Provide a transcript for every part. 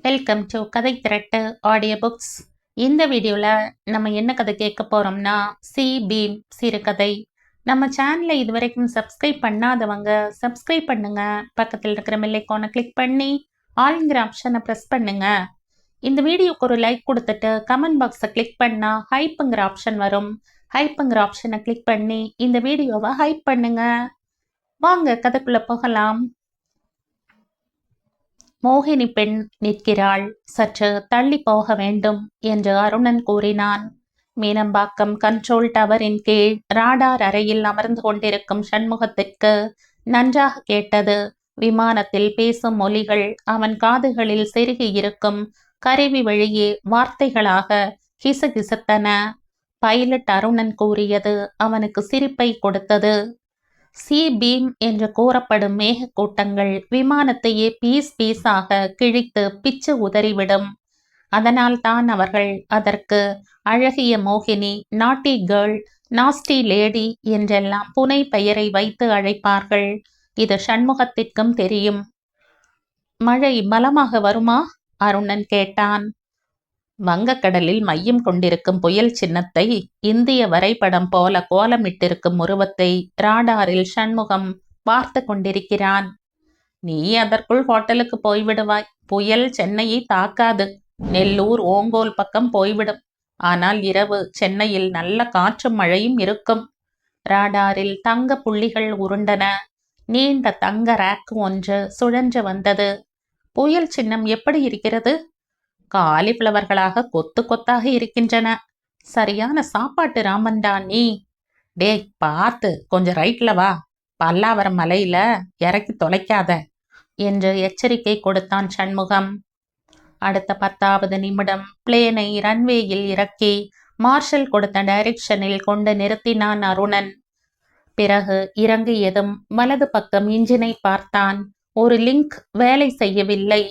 Welcome to கதை திரட்டு audio books. இந்த வீடியோவில் நம்ம என்ன கதை கேட்க போகிறோம்னா சி பீம் சிறுகதை. நம்ம சேனலை இதுவரைக்கும் சப்ஸ்கிரைப் பண்ணாதவங்க சப்ஸ்கிரைப் பண்ணுங்க. பக்கத்தில் இருக்கிற பெல் ஐகானை கிளிக் பண்ணி ஆல்ங்கிற ஆப்ஷனை ப்ரெஸ் பண்ணுங்க. இந்த வீடியோக்கு ஒரு லைக் கொடுத்துட்டு கமெண்ட் பாக்ஸை கிளிக் பண்ணால் ஹைப்புங்கிற ஆப்ஷன் வரும். ஹைப்புங்கிற ஆப்ஷனை கிளிக் பண்ணி இந்த வீடியோவை ஹைப் பண்ணுங்க. வாங்க கதைக்குள்ள போகலாம். மோகினி பெண் நிற்கிறாள். சற்று தள்ளி போக வேண்டும் என்று அருணன் கூறினான். மீனம்பாக்கம் கண்ட்ரோல் டவரின் கீழ் ராடார் அறையில் அமர்ந்து கொண்டிருக்கும் சண்முகத்திற்கு நன்றாக கேட்டது. விமானத்தில் பேசும் ஒலிகள் அவன் காதுகளில் செருகி இருக்கும் கருவி வழியே வார்த்தைகளாக கிசுகிசுத்தன. பைலட் அருணன் கூறியது அவனுக்கு சிரிப்பை கொடுத்தது. சி பீம் என்று கூறப்படும் மேகக்கூட்டங்கள் விமானத்தையே பீஸ் பீஸாக கிழித்து பிச்சு உதறிவிடும். அதனால் தான் அவர்கள் அதற்கு அழகிய மோகினி, நாட்டி கேர்ள், நாஸ்டி லேடி என்றெல்லாம் புனை பெயரை வைத்து அழைப்பார்கள். இது சண்முகத்திற்கும் தெரியும். மழை பலமாக வருமா? அருணன் கேட்டான். வங்கக்கடலில் மையம் கொண்டிருக்கும் புயல் சின்னத்தை இந்திய வரைபடம் போல கோலமிட்டிருக்கும் உருவத்தை ராடாரில் சண்முகம் பார்த்து கொண்டிருக்கிறான். நீ அதற்குள் ஹோட்டலுக்கு போய்விடுவாய். புயல் சென்னையை தாக்காது. நெல்லூர், ஓங்கோல் பக்கம் போய்விடும். ஆனால் இரவு சென்னையில் நல்ல காற்றும் மழையும் இருக்கும். ராடாரில் தங்க புள்ளிகள் உருண்டன. நீண்ட தங்க ரேக் ஒன்று சுழன்று வந்தது. புயல் சின்னம் எப்படி இருக்கிறது? காலிஃப்ளவர்களாக கொத்து கொத்தாக இருக்கின்றன. சரியான சாப்பாட்டு ராமன்டா நீ. டே பார்த்து, கொஞ்சம் ரைட்ல வா. பல்லாவரம் மலையில இறக்கி தொலைக்காத என்று எச்சரிக்கை கொடுத்தான் சண்முகம். அடுத்த 10வது நிமிடம் பிளேனை ரன்வேயில் இறக்கி மார்ஷல் கொடுத்த டைரக்ஷனில் கொண்டு நிறுத்தினான் அருணன். பிறகு இறங்கியதும் வலது பக்கம் இன்ஜினை பார்த்தான். ஒரு லிங்க் வேலை செய்யவில்லை.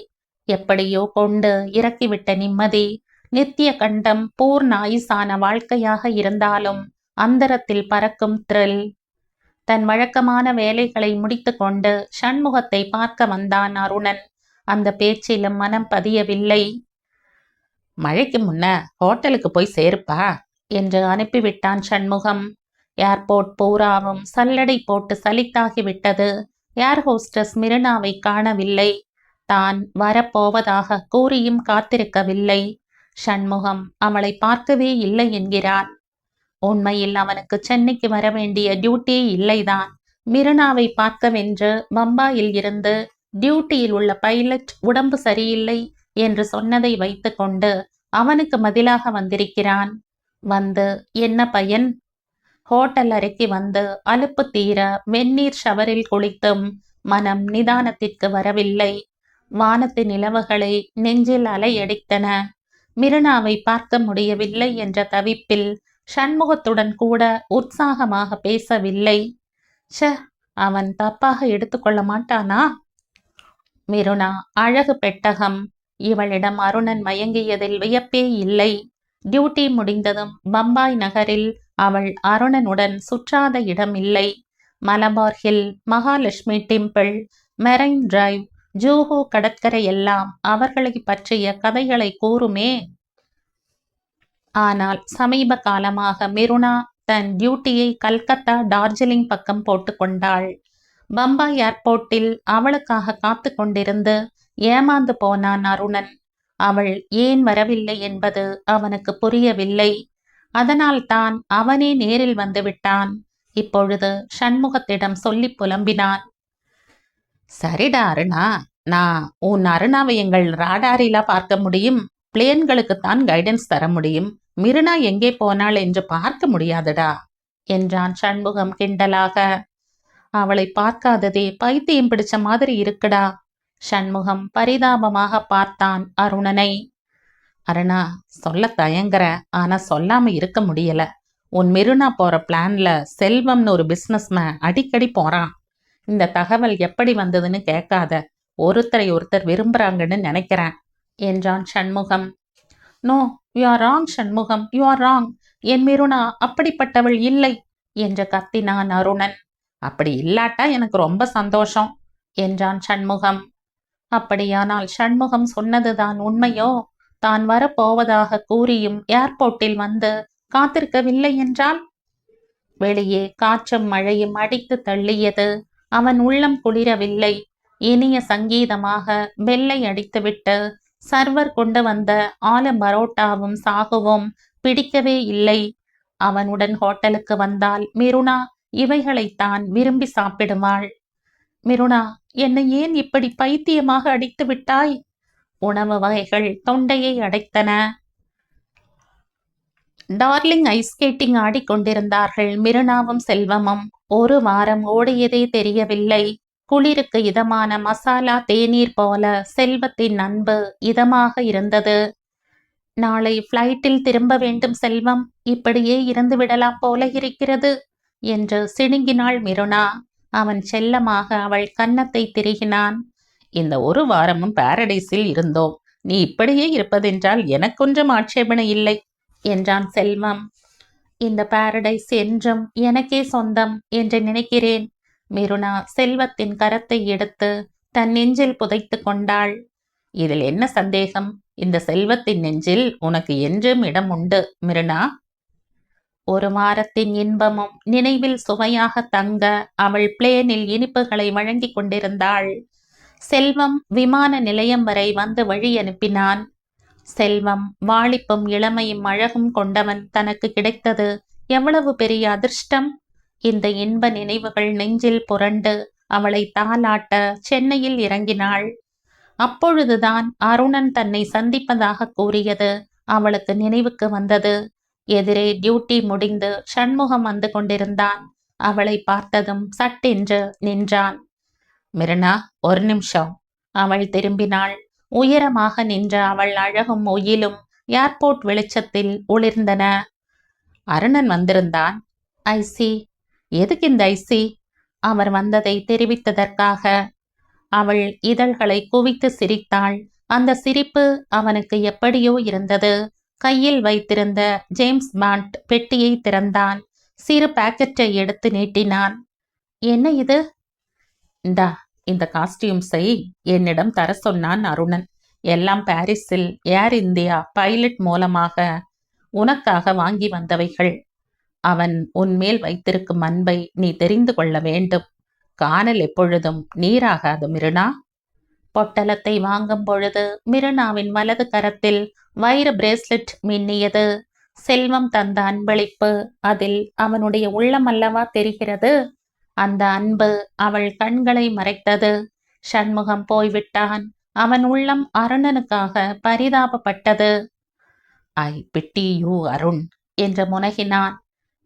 எப்படியோ கொண்டு இறக்கிவிட்ட நிம்மதி. நித்திய கண்டம் பூர்ண ஆயுசான வாழ்க்கையாக இருந்தாலும் அந்தரத்தில் பறக்கும் த்ரில். தன் வழக்கமான வேலைகளை முடித்து கொண்டு சண்முகத்தை பார்க்க வந்தான் அருணன். அந்த பேச்சிலும் மனம் பதியவில்லை. மழைக்கு முன்ன ஹோட்டலுக்கு போய் சேருப்பா என்று அனுப்பிவிட்டான் சண்முகம். ஏர்போர்ட் பூராவும் சல்லடை போட்டு சலித்தாகிவிட்டது. ஏர் ஹோஸ்டஸ் மிருனாவை காணவில்லை. தான் வரப்போவதாக கூறியும் காத்திருக்கவில்லை. சண்முகம் அவளை பார்க்கவே இல்லை என்கிறான். உண்மையில் அவனுக்கு சென்னைக்கு வர வேண்டிய டியூட்டி இல்லைதான். மிருனாவை பார்க்கவென்று பம்பாயில் இருந்து டியூட்டியில் உள்ள பைலட் உடம்பு சரியில்லை என்று சொன்னதை வைத்து கொண்டு அவனுக்கு பதிலாக வந்திருக்கிறான். வந்து என்ன பயன்? ஹோட்டல் அறைக்கு வந்து அலுப்பு தீர வெந்நீர் ஷவரில் குளித்தும் மனம் நிதானத்திற்கு வரவில்லை. வானத்து நிலவுகளை நெஞ்சில் அலையடித்தன. மிருனாவை பார்க்க முடியவில்லை என்ற தவிப்பில் சண்முகத்துடன் கூட உற்சாகமாக பேசவில்லை. அவன் தப்பாக எடுத்துக்கொள்ள மாட்டானா? மிருனா அழகு பெட்டகம். இவளிடம் அருணன் மயங்கியதில் வியப்பே இல்லை. டியூட்டி முடிந்ததும் பம்பாய் நகரில் அவள் அருணனுடன் சுற்றாத இடம் இல்லை. Malabar Hill, Mahalakshmi temple, Marine Drive, Juhu கடற்கரை எல்லாம் அவர்களை பற்றிய கதைகளை கூறுமே. ஆனால் சமீப காலமாக மிருனா தன் டியூட்டியை கல்கத்தா, டார்ஜிலிங் பக்கம் போட்டுக்கொண்டாள். பம்பாய் ஏர்போர்ட்டில் அவளுக்காக காத்து கொண்டிருந்து ஏமாந்து போனான் அருணன். அவள் ஏன் வரவில்லை என்பது அவனுக்கு புரியவில்லை. அதனால் தான் அவனே நேரில் வந்து விட்டான். இப்பொழுது சண்முகத்திடம் சொல்லி புலம்பினான். சரிடா அருணா, நான் உன் அருணாவை எங்கள் ராடாரிலா பார்க்க முடியும். பிளேன்களுக்குத்தான் கைடன்ஸ் தர முடியும். மிருனா எங்கே போனாள் என்று பார்க்க முடியாதுடா என்றான் சண்முகம் கிண்டலாக. அவளை பார்க்காததே பைத்தியம் பிடிச்ச மாதிரி இருக்குடா. சண்முகம் பரிதாபமாக பார்த்தான் அருணனை. அருணா, சொல்ல தயங்குற, ஆனா சொல்லாம இருக்க முடியல. உன் மிருனா போற பிளான்ல செல்வம்னு ஒரு பிசினஸ்மேன் அடிக்கடி போறான். இந்த தகவல் எப்படி வந்ததுன்னு கேட்காத. ஒருத்தரை ஒருத்தர் விரும்புறாங்கன்னு நினைக்கிறேன் என்றான் Shanmugam. No, you are wrong Shanmugam, you are wrong. என் மிருனா அப்படிப்பட்டவள் இல்லை என்று கத்தினான் அருணன். அப்படி இல்லாட்டா எனக்கு ரொம்ப சந்தோஷம் என்றான் சண்முகம். அப்படியானால் சண்முகம் சொன்னதுதான் உண்மையோ? தான் வரப்போவதாக கூறியும் ஏர்போர்ட்டில் வந்து காத்திருக்கவில்லை என்றால்? வெளியே காற்றும் மழையும் அடித்து தள்ளியது. அவன் உள்ளம் குளிரவில்லை. இனிய சங்கீதமாக பெல்லை அடித்துவிட்டு சர்வர் கொண்டு வந்த ஆலு பரோட்டாவும் சாகுவும் பிடிக்கவே இல்லை. அவனுடன் ஹோட்டலுக்கு வந்தால் மிருனா இவைகளைத்தான் விரும்பி சாப்பிடுவாள். மிருனா, என்னை ஏன் இப்படி பைத்தியமாக அடித்து விட்டாய்? உணவு வகைகள் தொண்டையை அடைத்தன. டார்லிங் ஐஸ் ஸ்கேட்டிங் ஆடிக்கொண்டிருந்தார்கள் மிருனாவும் செல்வமும். ஒரு வாரம் ஓடியதே தெரியவில்லை. குளிருக்கு இதமான மசாலா தேநீர் போல செல்வத்தின் அன்பு இதமாக இருந்தது. நாளை ஃப்ளைட்டில் திரும்ப வேண்டும் செல்வம், இப்படியே இருந்து விடலாம் போல இருக்கிறது என்று சிணுங்கினாள் மிருனா. அவன் செல்லமாக அவள் கன்னத்தை திருகினான். இந்த ஒரு வாரமும் பாரடைஸில் இருந்தோம். நீ இப்படியே இருப்பதென்றால் எனக்கொன்றும் ஆட்சேபனை இல்லை என்றான் செல்வம். இந்த பாரடைஸ் என்றும் எனக்கே சொந்தம் என்று நினைக்கிறேன். மிருனா செல்வத்தின் கரத்தை எடுத்து தன் நெஞ்சில் புதைத்து கொண்டாள். இதில் என்ன சந்தேகம்? இந்த செல்வத்தின் நெஞ்சில் உனக்கு என்றும் இடம் உண்டு மிருனா. ஒரு வாரத்தின் இன்பமும் நினைவில் சுவையாக தங்க அவள் பிளேனில் இனிப்புகளை வழங்கி கொண்டிருந்தாள். செல்வம் விமான நிலையம் வரை வந்து வழி அனுப்பினான். செல்வம் வாலிப்பும் இளமையும் அழகும் கொண்டவன் தனக்கு கிடைத்தது எவ்வளவு பெரிய அதிர்ஷ்டம்! இந்த இன்ப நினைவுகள் நெஞ்சில் புரண்டு அவளை தாலாட்ட சென்னையில் இறங்கினாள். அப்பொழுதுதான் அருணன் தன்னை சந்திப்பதாக கூறியது அவளுக்கு நினைவுக்கு வந்தது. எதிரே டியூட்டி முடிந்து சண்முகம் வந்து கொண்டிருந்தான். அவளை பார்த்ததும் சட்டென்று நின்றான். மிருனா, ஒரு நிமிஷம். அவள் திரும்பினாள். உயரமாக நின்ற அவள் அழகும் ஒயிலும் ஏர்போர்ட் வெளிச்சத்தில் ஒளிர்ந்தன. அருணன் வந்திருந்தான். ஐசி. எதுக்கு இந்த ஐசி? அவர் வந்ததை தெரிவித்ததற்காக. அவள் இதழ்களை குவித்து சிரித்தாள். அந்த சிரிப்பு அவனுக்கு எப்படியோ இருந்தது. கையில் வைத்திருந்த ஜேம்ஸ் பாண்ட் பெட்டியை திறந்தான். சிறு பாக்கெட்டை எடுத்து நீட்டினான். என்ன இது? இந்தா, இந்த காஸ்டியூம்ஸை என்னிடம் தர சொன்னான் அருணன். எல்லாம் பாரிஸில் ஏர் இந்தியா பைலட் மூலமாக உனக்காக வாங்கி வந்தவைகள். அவன் உன்மேல் வைத்திருக்கும் அன்பை நீ தெரிந்து கொள்ள வேண்டும். காணல் எப்பொழுதும் நீராகாது மிருனா. பொட்டலத்தை வாங்கும் பொழுது மிருனாவின் வலது கரத்தில் வைர பிரேஸ்லெட் மின்னியது. செல்வம் தந்த அன்பளிப்பு. அதில் அவனுடைய உள்ளம் அல்லவா தெரிகிறது. அந்த அன்பு அவள் கண்களை மறைத்தது. சண்முகம் போய்விட்டான். அவன் உள்ளம் அருணனுக்காக பரிதாபப்பட்டது. ஐ பிட்டி யூ அருண் என்று முனகினான்.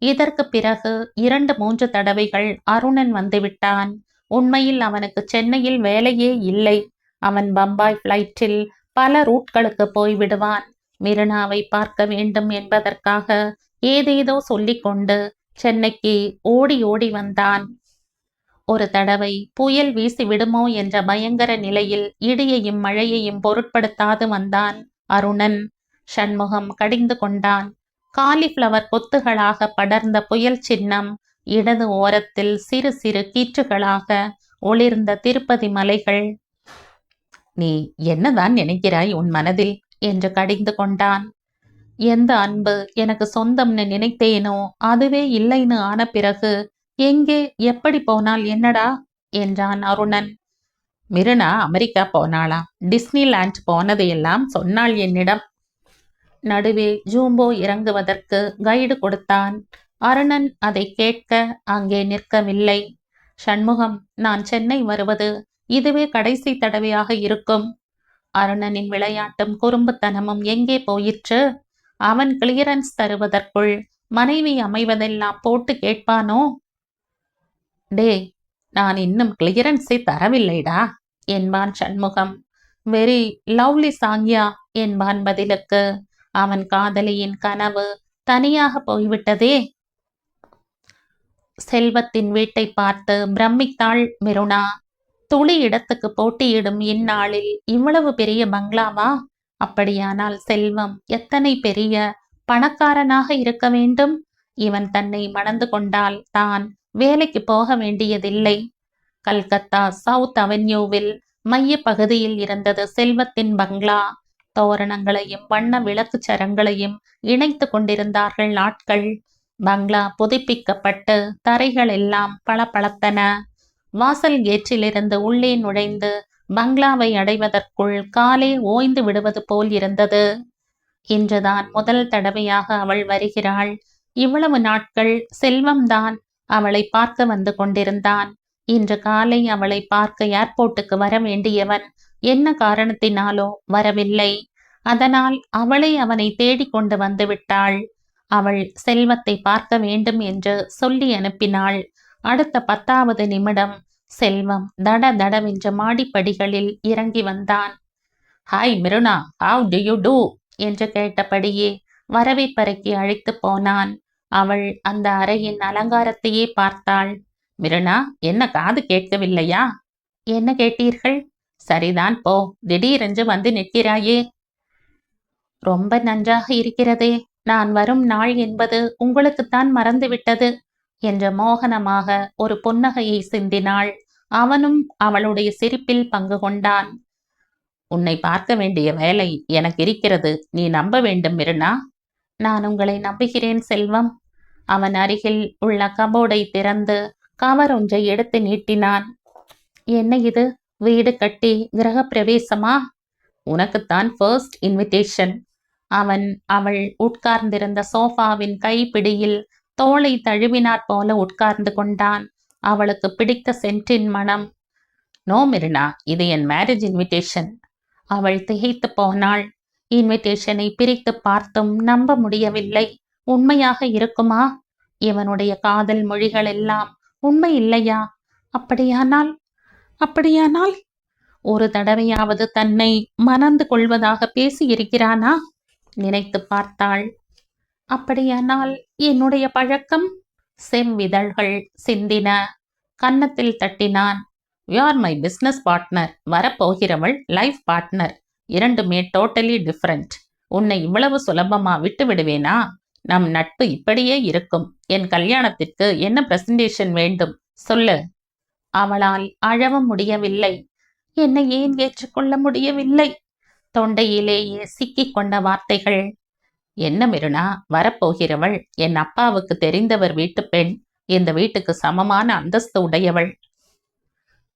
இதற்கு பிறகு 2-3 தடவைகள் அருணன் வந்துவிட்டான். உண்மையில் அவனுக்கு சென்னையில் வேலையே இல்லை. அவன் பம்பாய் ஃப்ளைட்டில் பல ரூட்களுக்கு போய்விடுவான். மிருனாவை பார்க்க வேண்டும் என்பதற்காக ஏதேதோ சொல்லிக்கொண்டு சென்னைக்கு ஓடி ஓடி வந்தான். ஒரு தடவை புயல் வீசி விடுமோ என்ற பயங்கர நிலையில் இடியையும் மழையையும் பொருட்படுத்தாது வந்தான் அருணன். சண்முகம் கடிந்து கொண்டான். காலிஃப்ளவர் கொத்துகளாக படர்ந்த புயல் சின்னம் இடது ஓரத்தில் சிறு சிறு கீற்றுகளாக ஒளிர்ந்த திருப்பதி மலைகள். நீ என்னதான் நினைக்கிறாய் உன் மனதில் என்று கடிந்து கொண்டான். எந்த அன்பு எனக்கு சொந்தம்னு நினைத்தேனோ அதுவே இல்லைன்னு ஆன பிறகு எங்கே எப்படி போனால் என்னடா என்றான் அருணன். மிருனா அமெரிக்கா போனாளா? டிஸ்னிலேண்ட் போனதையெல்லாம் சொன்னாள் என்னிடம். நடுவே ஜூம்போ இறங்குவதற்கு கைடு கொடுத்தான். அருணன் அதை கேட்க அங்கே நிற்கவில்லை. சண்முகம், நான் சென்னை வருவது இதுவே கடைசி தடவையாக இருக்கும். அருணனின் விளையாட்டும் குறும்புத்தனமும் எங்கே போயிற்று? அவன் கிளியரன்ஸ் தருவதற்குள் மனைவி அமைவதெல்லாம் போட்டு கேட்பானோ? டே, நான் இன்னும் கிளியரன்ஸை தரவில்லைடா என்பான் சண்முகம். வெரி லவ்லி சாங்யா என்பான் பதிலுக்கு. அவன் காதலியின் கனவு தனியாக போய்விட்டதே. செல்வத்தின் வீட்டை பார்த்து பிரமித்தாள் மிருனா. துளி இடத்துக்கு போட்டியிடும் இந்நாளில் இவ்வளவு பெரிய பங்களாவா? அப்படியானால் செல்வம் எத்தனை பெரிய பணக்காரனாக இருக்க வேண்டும்? இவன் தன்னை மணந்து கொண்டால் தான் வேலைக்கு போக வேண்டியதில்லை. கல்கத்தா சவுத் அவென்யூவில் மைய பகுதியில் இருந்தது செல்வத்தின் பங்களா. தோரணங்களையும் வண்ண விளக்கு சரங்களையும் இணைத்து கொண்டிருந்தார்கள் ஆட்கள். பங்களா புதுப்பிக்கப்பட்டு தரைகள் எல்லாம் பளபளத்தன. வாசல் கேட்டிலிருந்து உள்ளே நுழைந்து பங்களாவை அடைவதற்குள் காலே ஓய்ந்து விடுவது போல் இருந்தது. இன்றுதான் முதல் தடவையாக அவள் வருகிறாள். இவ்வளவு நாட்கள் செல்வம்தான் அவளை பார்க்க வந்து கொண்டிருந்தான். இன்று காலை அவளை பார்க்க ஏர்போர்ட்டுக்கு வர வேண்டியவன் என்ன காரணத்தினாலோ வரவில்லை. அதனால் அவளை அவனை தேடிக்கொண்டு வந்து விட்டாள். அவள் செல்வத்தை பார்க்க வேண்டும் என்று சொல்லி அனுப்பினாள். அடுத்த 10வது நிமிடம் செல்வம் தட தடவென்ற மாடிப்படிகளில் இறங்கி வந்தான். Hi Miruna, how do you do என்று கேட்டபடியே வரவேற்பறைக்கு அழைத்து போனான். அவள் அந்த அறையின் அலங்காரத்தையே பார்த்தாள். மிருனா, என்ன காது கேட்கவில்லையா? என்ன கேட்டீர்கள்? சரிதான் போ, திடீரென்று வந்து நிற்கிறாயே. ரொம்ப நன்றாக இருக்கிறதே. நான் வரும் நாள் என்பது உங்களுக்குத்தான் மறந்துவிட்டது என்ற மோகனமாக ஒரு புன்னகையை சிந்தினாள். அவனும் அவளுடைய சிரிப்பில் பங்கு கொண்டான். உன்னை பார்க்க வேண்டிய வேலை எனக்கு இருக்கிறது, நீ நம்ப வேண்டும் மிருனா. நான் உங்களை நம்புகிறேன் செல்வம். அவன் அருகில் உள்ள கபோர்டை திறந்து கவர் ஒன்றை எடுத்து நீட்டினான். என்ன இது, வீடு கட்டி கிரக பிரவேசமா? உனக்குத்தான் ஃபர்ஸ்ட் இன்விடேஷன். அவன் அவள் உட்கார்ந்திருந்த சோஃபாவின் கைப்பிடியில் தோளை தழுவினாற் போல உட்கார்ந்து கொண்டான். அவளுக்கு பிடித்த சென்ட்டின் மனம். நோ மிருனா, இது என் மேரேஜ் இன்விடேஷன். அவள் திகைத்து போனாள். இன்விடேஷனை பிரித்து பார்த்தும் நம்ப முடியவில்லை. உண்மையாக இருக்குமா? இவனுடைய காதல் மொழிகள் எல்லாம் உண்மை இல்லையா? அப்படியானால் ஒரு தடவையாவது தன்னை மணந்து கொள்வதாக பேசியிருக்கிறானா? நினைத்து பார்த்தாள். அப்படியானால் என்னுடைய பழக்கம்? செவ்விதழ்கள் சிந்தின. கன்னத்தில் தட்டினான். You are my business partner. வரப்போகிறவள் லைஃப் பார்ட்னர். இரண்டுமே டோட்டலி டிஃப்ரெண்ட். உன்னை இவ்வளவு சுலபமா விட்டு விடுவேனா? நம் நட்பு இப்படியே இருக்கும். என் கல்யாணத்திற்கு என்ன பிரசன்டேஷன் வேண்டும் சொல்லு. அவளால் அழவும் முடியவில்லை. என்னை ஏன் ஏற்றுக்கொள்ள முடியவில்லை? தொண்டையிலேயே சிக்கிக் கொண்ட வார்த்தைகள். என்ன மிருனா, வரப்போகிறவள் என் அப்பாவுக்கு தெரிந்தவர் வீட்டு பெண். இந்த வீட்டுக்கு சமமான அந்தஸ்து உடையவள்.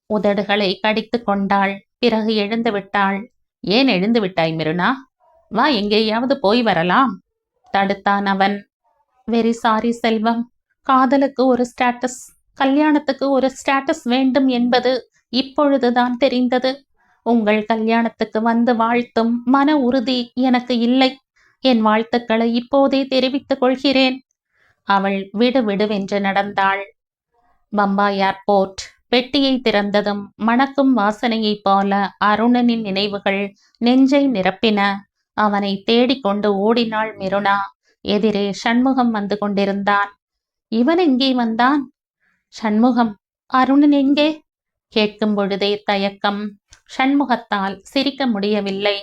உதடுகளை கடித்து கொண்டாள். பிறகு எழுந்து விட்டாள். ஏன் எழுந்து விட்டாய் மிருனா? வா, எங்கேயாவது போய் வரலாம் தடுத்தான் அவன். வெரி சாரி செல்வம். காதலுக்கு ஒரு ஸ்டேட்டஸ், கல்யாணத்துக்கு ஒரு ஸ்டேட்டஸ் வேண்டும் என்பது இப்பொழுதுதான் தெரிந்தது. உங்கள் கல்யாணத்துக்கு வந்து வாழ்த்தும் மன உறுதி எனக்கு இல்லை. என் வாழ்த்துக்களை இப்போதே தெரிவித்துக் கொள்கிறேன். அவள் விடுவிடுவென்று நடந்தாள். பம்பாய் ஏர்போர்ட். பெட்டியை திறந்ததும் மணக்கும் வாசனையைப் போல அருணனின் நினைவுகள் நெஞ்சை நிரப்பின. அவனை தேடிக்கொண்டு ஓடினாள் மிருனா. எதிரே சண்முகம் வந்து கொண்டிருந்தான். இவன் எங்கே வந்தான்? சண்முகம், அருணன் எங்கே? கேட்கும் பொழுதே தயக்கம். சண்முகத்தால் சிரிக்க முடியவில்லை.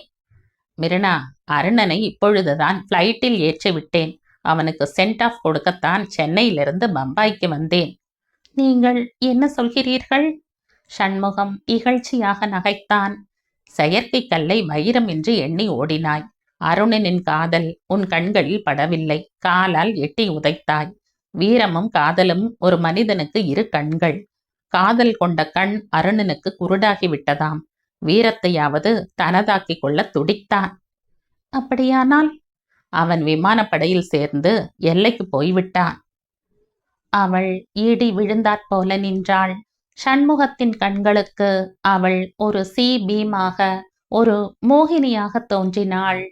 மிருனா, அருணனை இப்பொழுதுதான் பிளைட்டில் ஏற்றிவிட்டேன். அவனுக்கு சென்ட் ஆஃப் கொடுக்கத்தான் சென்னையிலிருந்து பம்பாய்க்கு வந்தேன். நீங்கள் என்ன சொல்கிறீர்கள்? சண்முகம் இகழ்ச்சியாக நகைத்தான். செயற்கை கல்லை வைரம் என்று எண்ணி ஓடினாய். அருணனின் காதல் உன் கண்களில் படவில்லை. காலால் எட்டி உதைத்தாய். வீரமும் காதலும் ஒரு மனிதனுக்கு இரு கண்கள். காதல் கொண்ட கண் அருணனுக்கு குருடாகி விட்டதாம். வீரத்தையாவது தனதாக்கிக் கொள்ள துடித்தான். அப்படியானால் அவன் விமானப்படையில் சேர்ந்து எல்லைக்கு போய்விட்டான். அவள் இடி விழுந்தாற்போல நின்றாள். சண்முகத்தின் கண்களுக்கு அவள் ஒரு சி பீமாக, ஒரு மோகினியாக தோன்றினாள்.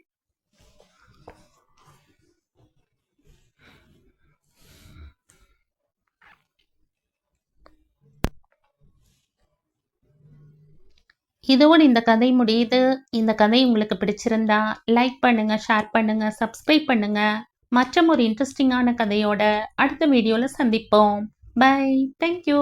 இதோடு இந்த கதை முடியுது. இந்த கதை உங்களுக்கு பிடிச்சிருந்தா லைக் பண்ணுங்க, ஷேர் பண்ணுங்க, சப்ஸ்கிரைப் பண்ணுங்க. மற்றும் ஒரு இன்ட்ரெஸ்டிங்கான கதையோட அடுத்த வீடியோல சந்திப்போம். பை. தேங்க்யூ.